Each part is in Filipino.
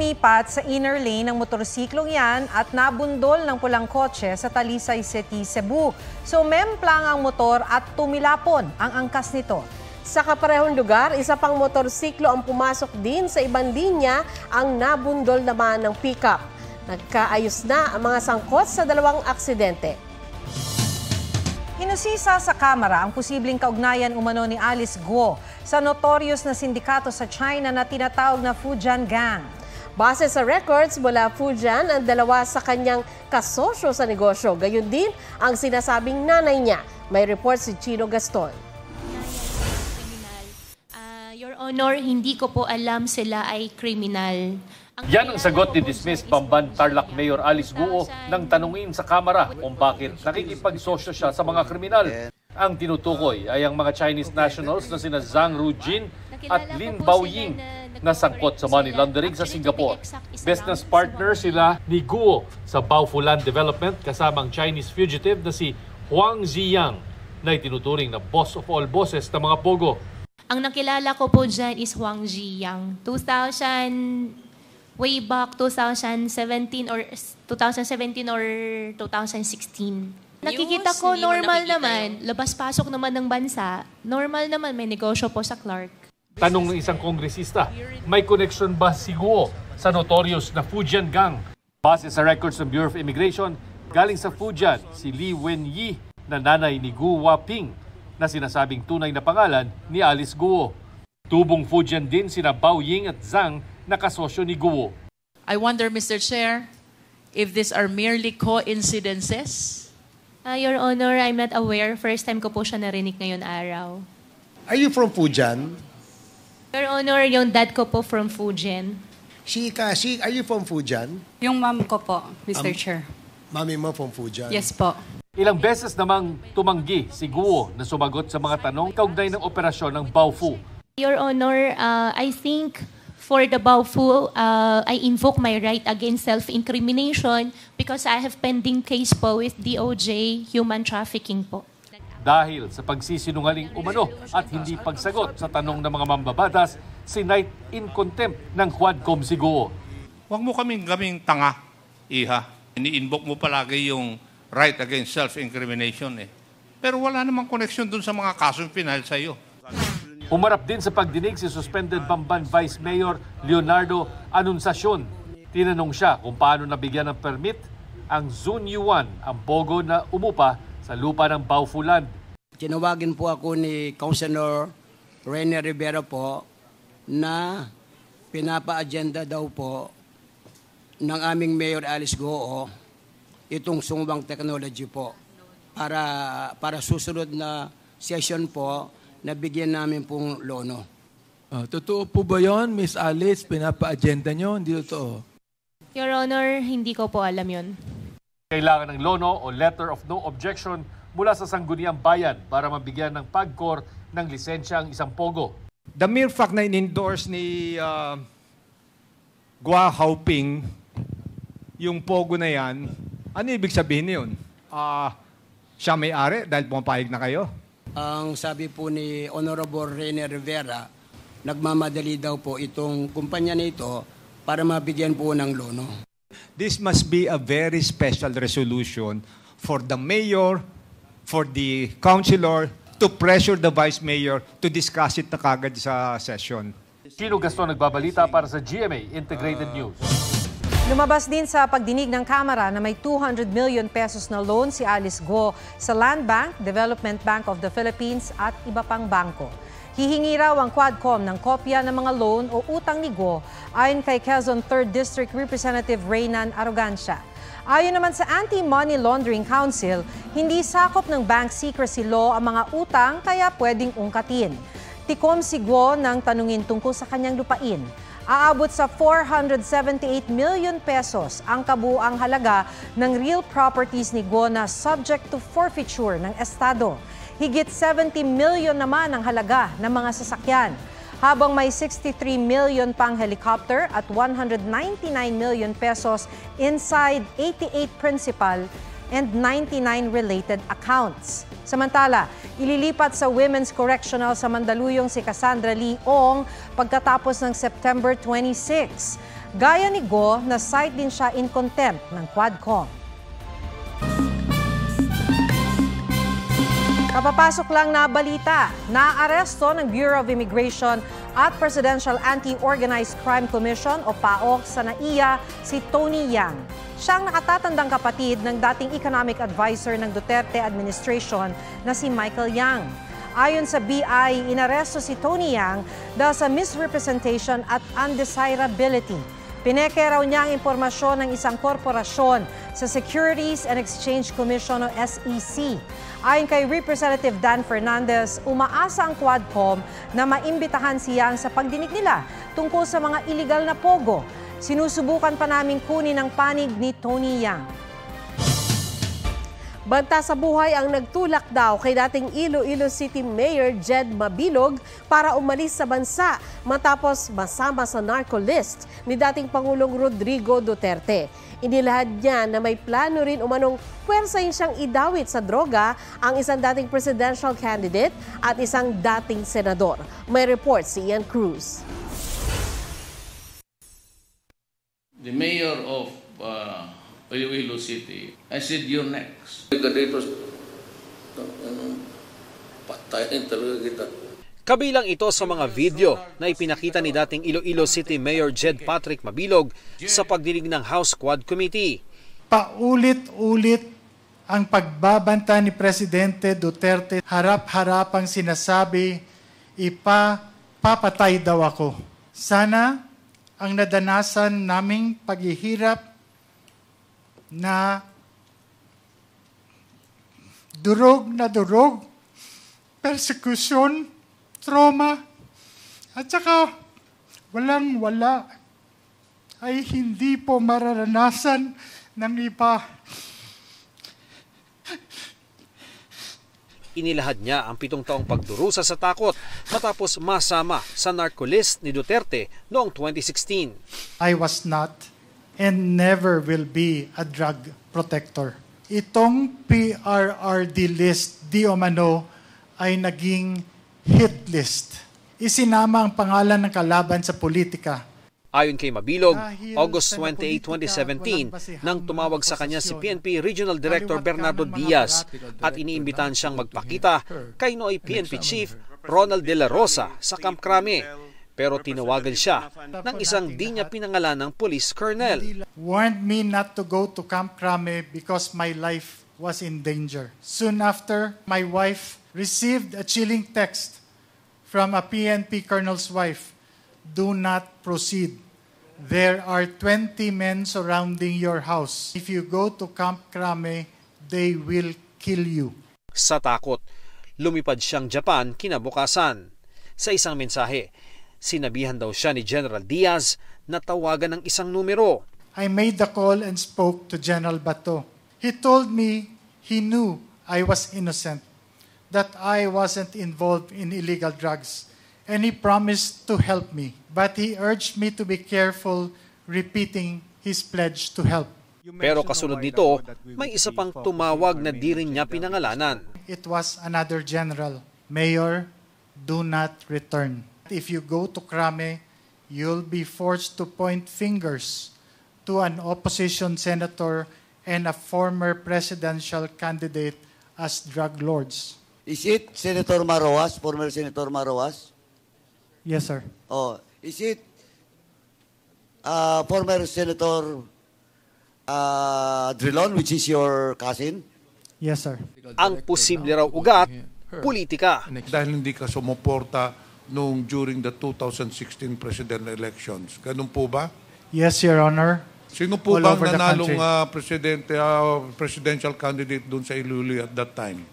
Lumipat sa inner lane ng motorsiklong yan at nabundol ng pulang kotse sa Talisay City, Cebu. So memplang ang motor at tumilapon ang angkas nito. Sa kaparehong lugar, isa pang motorsiklo ang pumasok din sa ibang linya ang nabundol naman ng pickup. Nagkaayos na ang mga sangkot sa dalawang aksidente. Hinusisa sa Kamara ang posibleng kaugnayan umano ni Alice Guo sa notorious na sindikato sa China na tinatawag na Fujian Gang. Base sa records mula Fujian, ang dalawa sa kanyang kasosyo sa negosyo. Gayon din ang sinasabing nanay niya. May report si Chino Gaston. Your Honor, hindi ko po alam sila ay kriminal. Yan ang sagot ni dismissed Bamban Tarlac Mayor Alice Guo nang tanungin sa Kamara kung bakit nakikipagsosyo siya sa mga kriminal. Ang tinutukoy ay ang mga Chinese nationals na sina Zhang Rujin at Lin Baoying na sangkot sa money laundering sa Singapore. Business partner sila ni Guo sa Baofu Land Development kasamang Chinese fugitive na si Huang Ziyang na itinuturing na boss of all bosses ng mga pogo. Ang nakilala ko po dyan is Huang Ziyang. Way back 2017 or 2016. Nakikita ko normal naman, labas-pasok naman ng bansa, normal naman may negosyo po sa Clark. Tanong ng isang kongresista, may connection ba si Guo sa notorious na Fujian Gang? Base sa records ng Bureau of Immigration, galing sa Fujian si Li Wenyi na nanay ni Gu Waping na sinasabing tunay na pangalan ni Alice Guo. Tubong Fujian din sina Baoying at Zhang na kasosyo ni Guo. I wonder, Mr. Chair, if these are merely coincidences? Your Honor, I'm not aware. First time ko po siya narinig ngayon araw. Are you from Fujian? Your Honor, yung dad ko po from Fujian. Are you from Fujian? Yung mom ko po, Mr. Chair. Mami mo from Fujian? Yes po. Ilang beses namang tumanggi si Guo na sumagot sa mga tanong kaugnay ng operasyon ng Baofu. Your Honor, I think for the Baofu, I invoke my right against self-incrimination because I have pending case po with DOJ human trafficking po. Dahil sa pagsisinungaling umano at hindi pagsagot sa tanong ng mga mambabatas, sinight in contempt ng Quadcom si Guo. Huwag mo kaming tanga, iha. Ini-invoke mo palagi yung right against self-incrimination eh. Pero wala namang connection dun sa mga kasong pinahal sa iyo. Umarap din sa pagdinig si suspended Bamban Vice Mayor Leonardo Anunciacion. Tinanong siya kung paano nabigyan ng permit ang Zun Yuan, ang pogo na umupa sa lupa ng Baofu Land. Tinawagin po ako ni Councilor Rene Rivera po na pinapa-agenda daw po ng aming Mayor Alice Guo itong sungwang technology po para susunod na session po na bigyan namin pong lono. Totoo po ba yun, Miss Alice? Pinapa-agenda nyo? Hindi totoo. Your Honor, hindi ko po alam yun. Kailangan ng lono o letter of no objection mula sa Sangguniang Bayan para mabigyan ng PAGCOR ng lisensya ang isang pogo. The mere fact na in-endorse ni Gua Haoping yung pogo na yan, ano ibig sabihin yun? Siya may-ari dahil pumapayag na kayo? Ang sabi po ni Honorable Rene Rivera, nagmamadali daw po itong kumpanya na ito para mabigyan po ng lono. This must be a very special resolution for the mayor, for the councilor, to pressure the vice mayor to discuss it na kagad sa session. Chino Gaston nagbabalita para sa GMA Integrated News. Lumabas din sa pagdinig ng Kamara na may 200 million pesos na loan si Alice Guo sa Land Bank, Development Bank of the Philippines at iba pang bangko. Hihingi raw ang Quadcom ng kopya ng mga loan o utang ni Guo ayon kay Quezon 3rd District Representative Reynan Arrogancia. Ayon naman sa Anti-Money Laundering Council, hindi sakop ng bank secrecy law ang mga utang kaya pwedeng ungkatin. Tikom si Guo ng tanungin tungkol sa kanyang lupain. Aabot sa 478 million pesos ang kabuuang halaga ng real properties ni Guo na subject to forfeiture ng Estado. Higit 70 million naman ang halaga ng mga sasakyan, habang may 63 million pang helicopter at 199 million pesos inside 88 principal and 99 related accounts. Samantala, ililipat sa Women's Correctional sa Mandaluyong si Cassandra Lee Ong pagkatapos ng September 26. Gaya ni Go, na cite din siya in contempt ng Quadcom. Kapapasok lang na balita, naaresto ng Bureau of Immigration at Presidential Anti-Organized Crime Commission o PAOK sa NAIA si Tony Yang. Siyang nakatatandang kapatid ng dating economic advisor ng Duterte administration na si Michael Yang. Ayon sa BI, inaresto si Tony Yang dahil sa misrepresentation at undesirability. Pineke raw niya ang impormasyon ng isang korporasyon sa Securities and Exchange Commission o SEC. Ayon kay Representative Dan Fernandez, umaasa ang Quadcom na maimbitahan si Yang sa pagdinig nila tungkol sa mga iligal na pogo. Sinusubukan pa naming kunin ang panig ni Tony Yang. Banta sa buhay ang nagtulak daw kay dating Iloilo City Mayor Jed Mabilog para umalis sa bansa matapos masama sa narco list ni dating Pangulong Rodrigo Duterte. Inilahad niya na may plano rin umanong puwersahin siyang idawit sa droga ang isang dating presidential candidate at isang dating senador. May report si Ian Cruz. The mayor of Iloilo City, I said, you're next. Patayin talaga kita. Kabilang ito sa mga video na ipinakita ni dating Iloilo City Mayor Jed Patrick Mabilog sa pagdinig ng House Quad Committee. Paulit-ulit ang pagbabanta ni Presidente Duterte, harap-harapang sinasabi, papatay daw ako. Sana ang nadanasan naming paghihirap na durog, persecution, trauma, at saka walang-wala ay hindi po mararanasan ng iba. Inilahad niya ang 7 taong pagdurusa sa takot matapos masama sa narco-list ni Duterte noong 2016. I was not and never will be a drug protector. Itong PRRD list di umano ay naging hit list. Isinama ang pangalan ng kalaban sa politika. Ayon kay Mabilog, August 28, 2017, nang tumawag sa kanya si PNP Regional Director Bernardo Diaz at iniimbitahan siyang magpakita kay Noy PNP Chief Ronald De La Rosa sa Camp Crame. Pero tinawagan siya ng isang di niya pinangalan ng police colonel. Warned me not to go to Camp Crame because my life was in danger. Soon after, my wife received a chilling text from a PNP colonel's wife. Do not proceed. There are 20 men surrounding your house. If you go to Camp Crame, they will kill you. Sa takot, lumipad siyang Japan kinabukasan. Sa isang mensahe, sinabihan daw siya ni General Diaz na tawagan ng isang numero. I made the call and spoke to General Bato. He told me he knew I was innocent, that I wasn't involved in illegal drugs, and he promised to help me. But he urged me to be careful, repeating his pledge to help. Pero kasunod nito, may isa pang tumawag na di rin niya pinangalanan. It was another general. Mayor, do not return. If you go to Crame, you'll be forced to point fingers to an opposition senator and a former presidential candidate as drug lords. Is it Senator Maroas, former Senator Maroas? Yes, sir. Oh, is it former Senator Drilon, which is your cousin? Yes, sir. Ang posible raw ugat, politika. Dahil hindi ka sumuporta during the 2016 presidential elections. Ganun po ba? Yes, Your Honor. Sino po bang nanalong presidential candidate doon sa Iloilo at that time?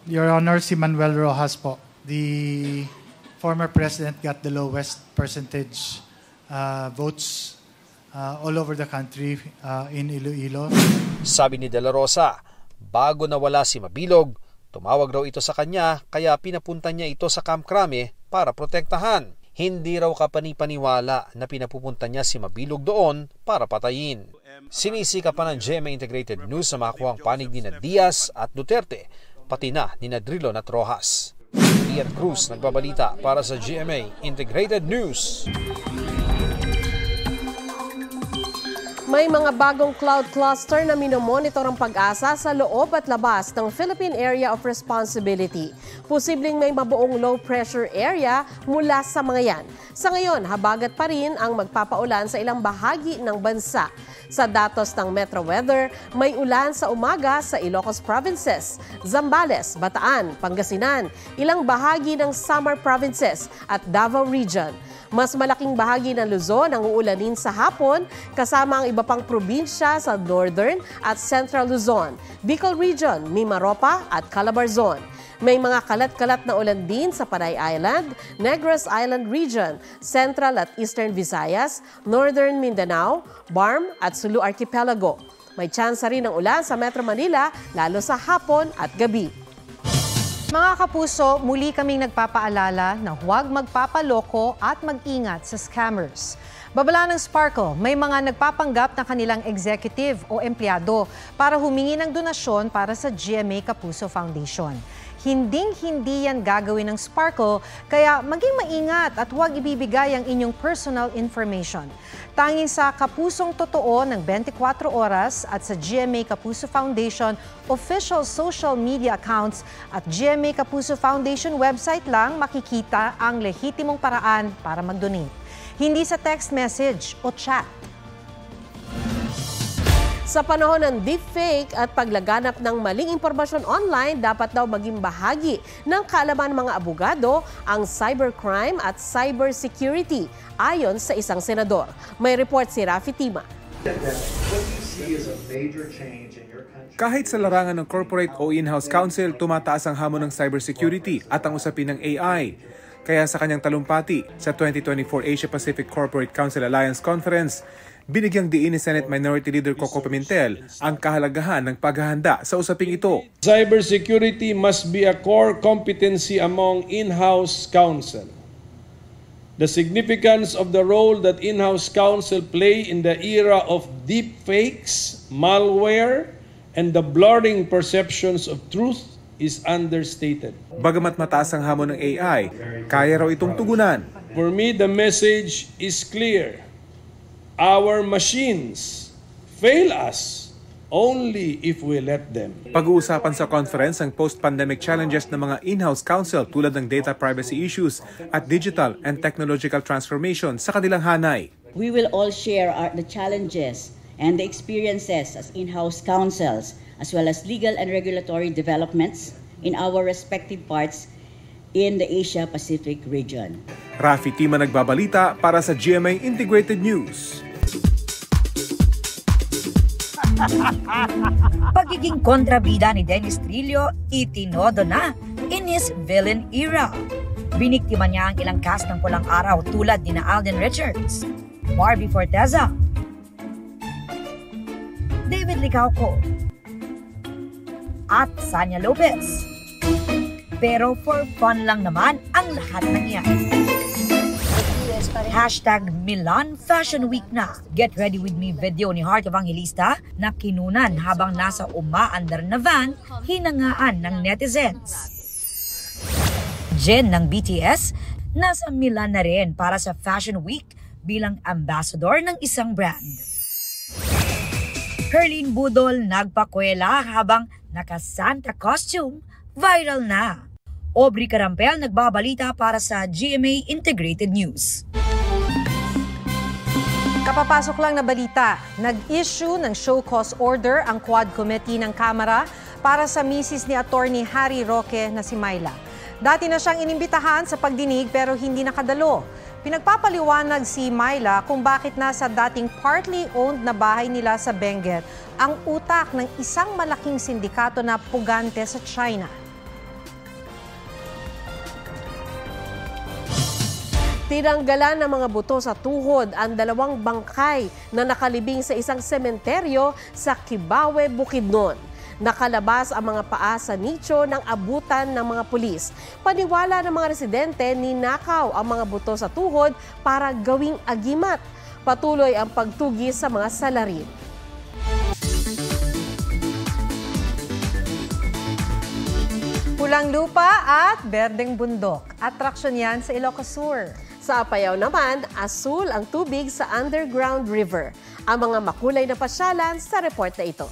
Your Honor, si Manuel Rojas po. The former president got the lowest percentage votes all over the country in Iloilo. Sabi ni De La Rosa, bago nawala si Mabilog, tumawag raw ito sa kanya kaya pinapunta niya ito sa Camp Crame para protektahan. Hindi raw kapanipaniwala na pinapupunta niya si Mabilog doon para patayin. Sinisika pa ng GMA Integrated News sa makuha ang panig ni Diaz at Duterte, pati na ni Drilon at Rojas. Ian Cruz nagbabalita para sa GMA Integrated News. May mga bagong cloud cluster na minomonitor ang pag-asa sa loob at labas ng Philippine Area of Responsibility. Posibleng may mabuong low pressure area mula sa mga yan. Sa ngayon, habagat pa rin ang magpapaulan sa ilang bahagi ng bansa. Sa datos ng Metro Weather, may ulan sa umaga sa Ilocos Provinces, Zambales, Bataan, Pangasinan, ilang bahagi ng Samar Provinces at Davao Region. Mas malaking bahagi ng Luzon ang uulanin sa hapon kasama ang iba pang probinsya sa Northern at Central Luzon, Bicol Region, Mimaropa at Calabarzon. May mga kalat-kalat na ulan din sa Panay Island, Negros Island Region, Central at Eastern Visayas, Northern Mindanao, Barm at Sulu Archipelago. May tsansa rin ng ulan sa Metro Manila lalo sa hapon at gabi. Mga kapuso, muli kaming nagpapaalala na huwag magpapaloko at mag-ingat sa scammers. Babala ng Sparkle, may mga nagpapanggap na kanilang executive o empleyado para humingi ng donasyon para sa GMA Kapuso Foundation. Hinding-hindi yan gagawin ng Sparkle, kaya maging maingat at huwag ibibigay ang inyong personal information. Tanging sa Kapusong Totoo ng 24 Oras at sa GMA Kapuso Foundation official social media accounts at GMA Kapuso Foundation website lang makikita ang lehitimong paraan para mag-donate. Hindi sa text message o chat. Sa panahon ng deepfake at paglaganap ng maling impormasyon online, dapat daw maging bahagi ng kaalaman ng mga abogado ang cybercrime at cybersecurity, ayon sa isang senador. May report si Rafi Tima. Kahit sa larangan ng corporate o in-house counsel, tumataas ang hamon ng cybersecurity at ang usapin ng AI. Kaya sa kanyang talumpati sa 2024 Asia-Pacific Corporate Council Alliance Conference, binigyang diin ni Senate Minority Leader Coco Pimentel ang kahalagahan ng paghahanda sa usaping ito. Cybersecurity must be a core competency among in-house counsel. The significance of the role that in-house counsel play in the era of deepfakes, malware, and the blurring perceptions of truth is understated. Bagamat mataas ang hamon ng AI, kaya raw itong tugunan. For me, the message is clear. Our machines fail us only if we let them. Pag-uusapan sa conference ang post-pandemic challenges ng mga in-house counsel tulad ng data privacy issues at digital and technological transformation sa kanilang hanay. We will all share the challenges and the experiences as in-house counsels as well as legal and regulatory developments in our respective parts in the Asia-Pacific region. Rafi Tima nagbabalita para sa GMA Integrated News. Pagiging kontrabida ni Dennis Trillo itinodo na in his villain era. Biniktima niya ang ilang cast ng Pulang Araw tulad ni Alden Richards, Barbie Forteza, David Licauco, at Sanya Lopez. Pero for fun lang naman ang lahat ng yan. #Milan Fashion Week na. Get ready with me video ni Heart Evangelista na kinunan habang nasa umaandar na van, hinangaan ng netizens. Jen ng BTS, nasa Milan na rin para sa Fashion Week bilang ambassador ng isang brand. Herlene Budol nagpakwela habang naka-Santa costume, viral na. Aubrey Carampel nagbabalita para sa GMA Integrated News. Kapapasok lang na balita, nag-issue ng show cause order ang Quad Committee ng Kamara para sa misis ni Attorney Harry Roque na si Myla. Dati na siyang inimbitahan sa pagdinig pero hindi nakadalo. Pinagpapaliwanag si Myla kung bakit nasa dating partly owned na bahay nila sa Benguet ang utak ng isang malaking sindikato na pugante sa China. Tinanggalan ng mga buto sa tuhod ang 2 bangkay na nakalibing sa isang sementeryo sa Kibawe, Bukidnon. Nakalabas ang mga paa sa nicho ng abutan ng mga pulis. Paniwala ng mga residente, ninakaw ang mga buto sa tuhod para gawing agimat. Patuloy ang pagtugis sa mga salarin. Pulang lupa at berdeng bundok. Atraksyon yan sa Ilocos Sur. Sa Apayao naman, asul ang tubig sa underground river. ang mga makulay na pasyalan sa report na ito.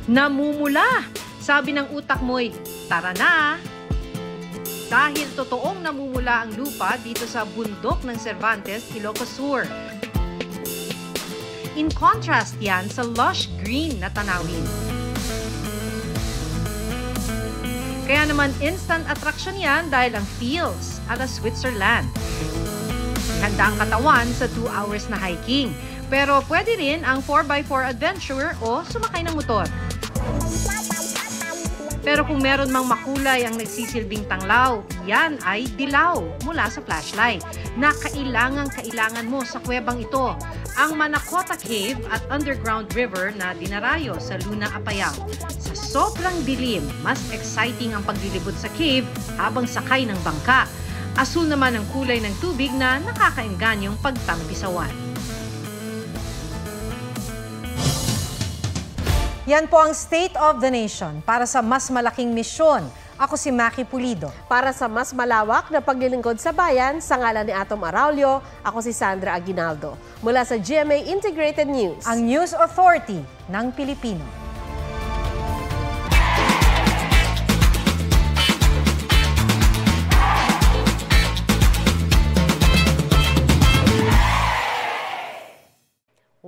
Namumula! Sabi ng utak mo'y, tara na! Dahil totoong namumula ang lupa dito sa bundok ng Cervantes, Ilocos Sur. In contrast yan sa lush green na tanawin. Kaya naman instant attraction yan dahil ang feels ala Switzerland. Handa ang katawan sa 2 hours na hiking. Pero pwede rin ang 4x4 adventure o sumakay ng motor. Pero kung meron mang makulay ang nagsisilbing tanglaw, yan ay dilaw mula sa flashlight na kailangan mo sa kuwebang ito, ang Manakota Cave at Underground River na dinarayo sa Luna, Apayao. Sa sobrang dilim, mas exciting ang paglilibot sa cave habang sakay ng bangka. Asul naman ang kulay ng tubig na nakakaenganyong pagtampisawan. Yan po ang State of the Nation. Para sa mas malaking misyon, ako si Maki Pulido. Para sa mas malawak na paglilingkod sa bayan, sa ngalan ni Atom Araulio, ako si Sandra Aguinaldo. Mula sa GMA Integrated News, ang News Authority ng Pilipino.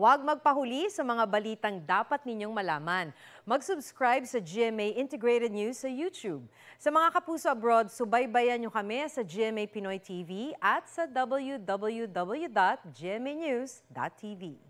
Huwag magpahuli sa mga balitang dapat ninyong malaman. Mag-subscribe sa GMA Integrated News sa YouTube. Sa mga kapuso abroad, subaybayan nyo kami sa GMA Pinoy TV at sa www.gmanews.tv.